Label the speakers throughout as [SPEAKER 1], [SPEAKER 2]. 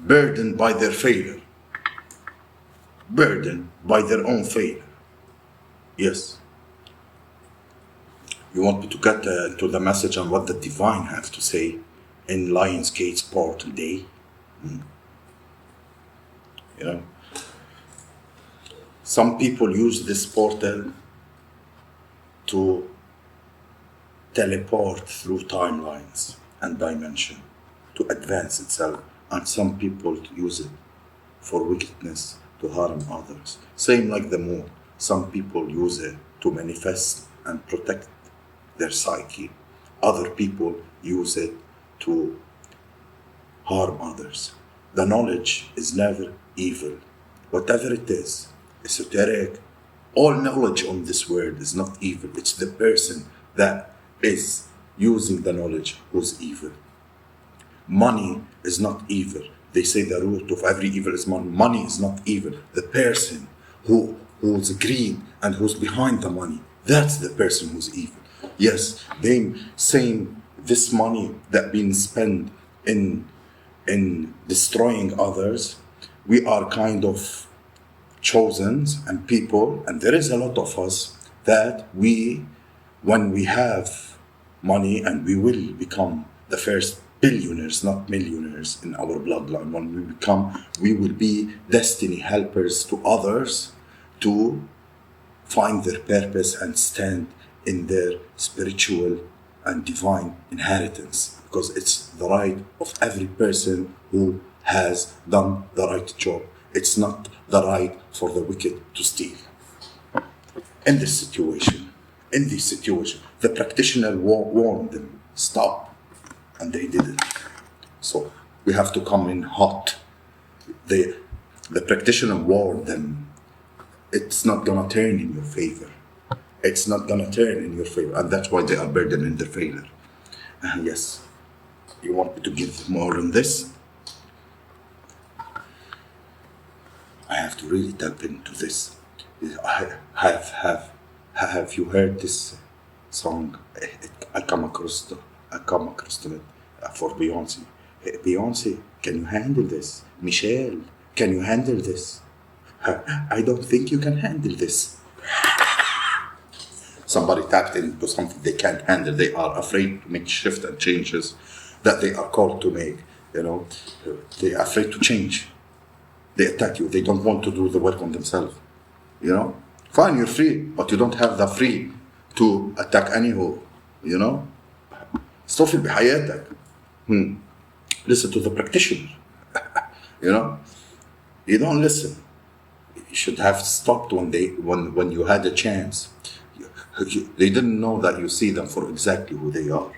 [SPEAKER 1] burdened by their failure, burdened by their own failure. Yes. You want me to get to the message on what the divine has to say in Lionsgate's portal day? You know, some people use this portal to teleport through timelines and dimension to advance itself, and some people use it for wickedness to harm others. Same like the moon. Some people use it to manifest and protect their psyche. Other people use it to harm others. The knowledge is never evil. Whatever it is, esoteric, all knowledge on this world is not evil. It's the person that is using the knowledge who's evil. Money is not evil. They say the root of every evil is money. Money is not evil. The person who's greed and who's behind the money, that's the person who's evil. Yes, they saying this money that being spent in destroying others, we are kind of chosen and people, and there is a lot of us that when we have money, and we will become the first billionaires, not millionaires in our bloodline. When we will be destiny helpers to others to find their purpose and stand in their spiritual and divine inheritance, because it's the right of every person who has done the right job. It's not the right for the wicked to steal. In this situation, the practitioner warned them, stop, and they didn't. So we have to come in hot. The practitioner warned them, it's not gonna turn in your favor. It's not gonna turn in your favor, and that's why they are burdened in their failure. Yes, you want me to give more on this? I have to really tap into this. Have you heard this song? I come across it for Beyonce. Beyonce, can you handle this? Michelle, can you handle this? I don't think you can handle this. Somebody tapped into something they can't handle. They are afraid to make shift and changes that they are called to make. You know, they are afraid to change. They attack you. They don't want to do the work on themselves. You know, fine, you're free, but you don't have the free to attack anyone. You know, استغفر بحياتك. Listen to the practitioner. You know, you don't listen. You should have stopped when you had a chance. They didn't know that you see them for exactly who they are.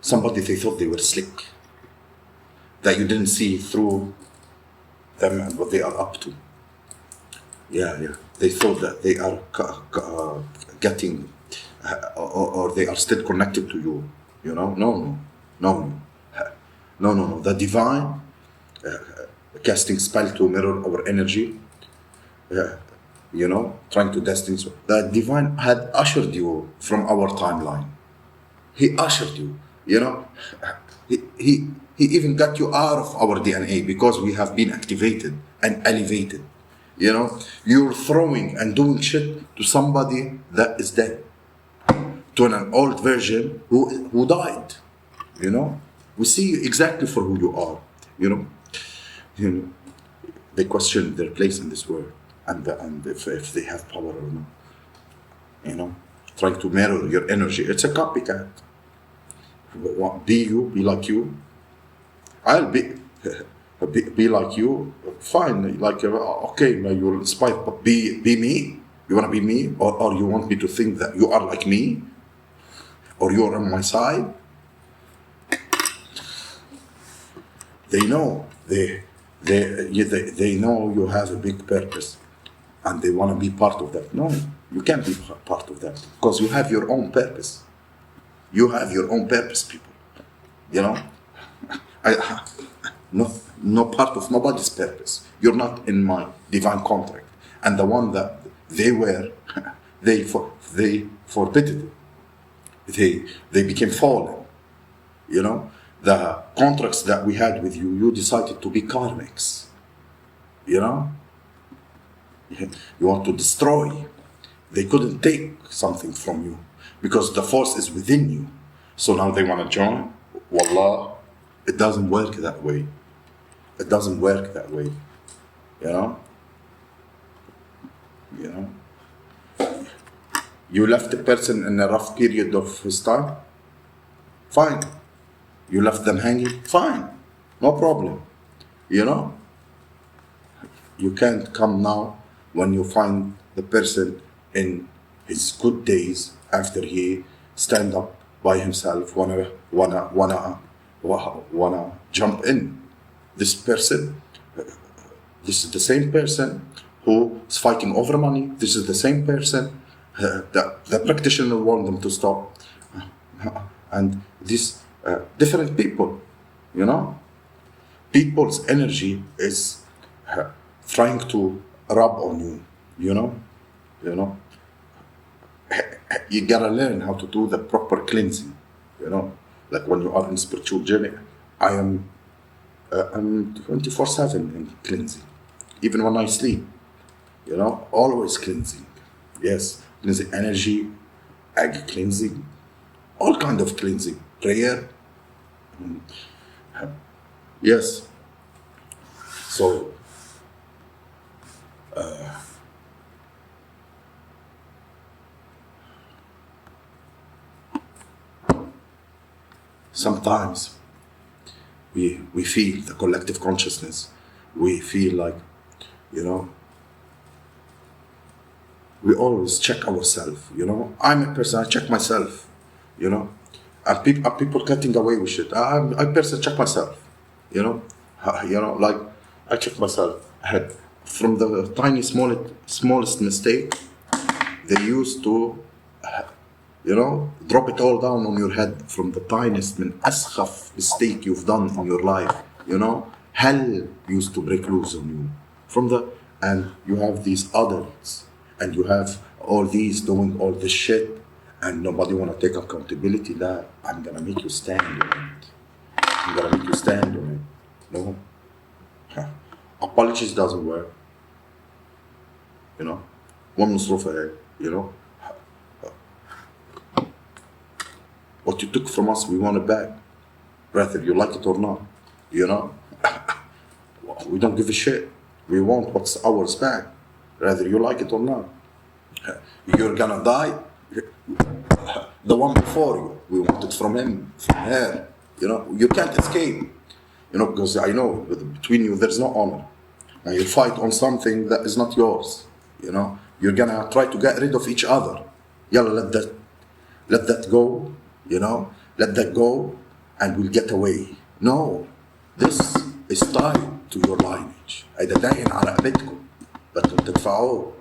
[SPEAKER 1] Somebody they thought they were slick, that you didn't see through them and what they are up to. Yeah. They thought that they are getting, or they are still connected to you. You know, no. The divine casting spell to mirror our energy. You know, trying to destiny. The divine had ushered you from our timeline. He ushered you. You know, he even got you out of our DNA because we have been activated and elevated. You know, you're throwing and doing shit to somebody that is dead, to an old version who died. You know, we see you exactly for who you are. You know, they question their place in this world and if they have power or not. You know, trying to mirror your energy. It's a copycat. Be you, be like you. I'll be like you. Fine, like okay, you're inspired, but be me. You wanna be me, or you want me to think that you are like me, or you are on my side? They know they know you have a big purpose, and they want to be part of that. No, you can't be part of that because you have your own purpose. You have your own purpose, people. You know, no part of nobody's purpose. You're not in my divine contract, and the one that they were, they forbidden it. They became fallen. You know, the contracts that we had with you, you decided to be karmics. You know? You want to destroy. They couldn't take something from you because the force is within you. So now they want to join. Wallah, it doesn't work that way. It doesn't work that way. You know? You know? You left the person in a rough period of his time? Fine. You left them hanging? Fine. No problem. You know? You can't come now when you find the person in his good days after he stand up by himself, wanna jump in. This person, this is the same person who is fighting over money. This is the same person that the practitioner warned them to stop. And these different people, you know, people's energy is trying to rub on you, you know. You gotta learn how to do the proper cleansing, you know. Like when you are in spiritual journey, I'm 24/7 in cleansing, even when I sleep, you know, always cleansing. Yes, cleansing energy, egg cleansing, all kind of cleansing, prayer. Yes. So sometimes we feel the collective consciousness. We feel like, you know, we always check ourselves, you know. I'm a person, I check myself, you know. And people getting away with shit. I'm a person, check myself, you know. Like I check myself. From the tiny smallest mistake, they used to, you know, drop it all down on your head. From the tiniest من أسخف mistake you've done in your life, you know, hell used to break loose on you. And you have these adults, and you have all these doing all this shit, and nobody wanna take accountability. That I'm gonna make you stand on it. I'm gonna make you stand on it. No, apologies doesn't work. You know, one مصروفة, you know. What you took from us, we want it back, whether you like it or not. You know, we don't give a shit. We want what's ours back, whether you like it or not. You're gonna die. The one before you, we want it from him, from her. You know, you can't escape. You know, because I know between you there's no honor, and you fight on something that is not yours. You know, you're gonna try to get rid of each other. Yalla, let that go. You know, let that go, and we'll get away. No, this is tied to your lineage. هيدا داين على رقبتكم. بدكم تدفعوه.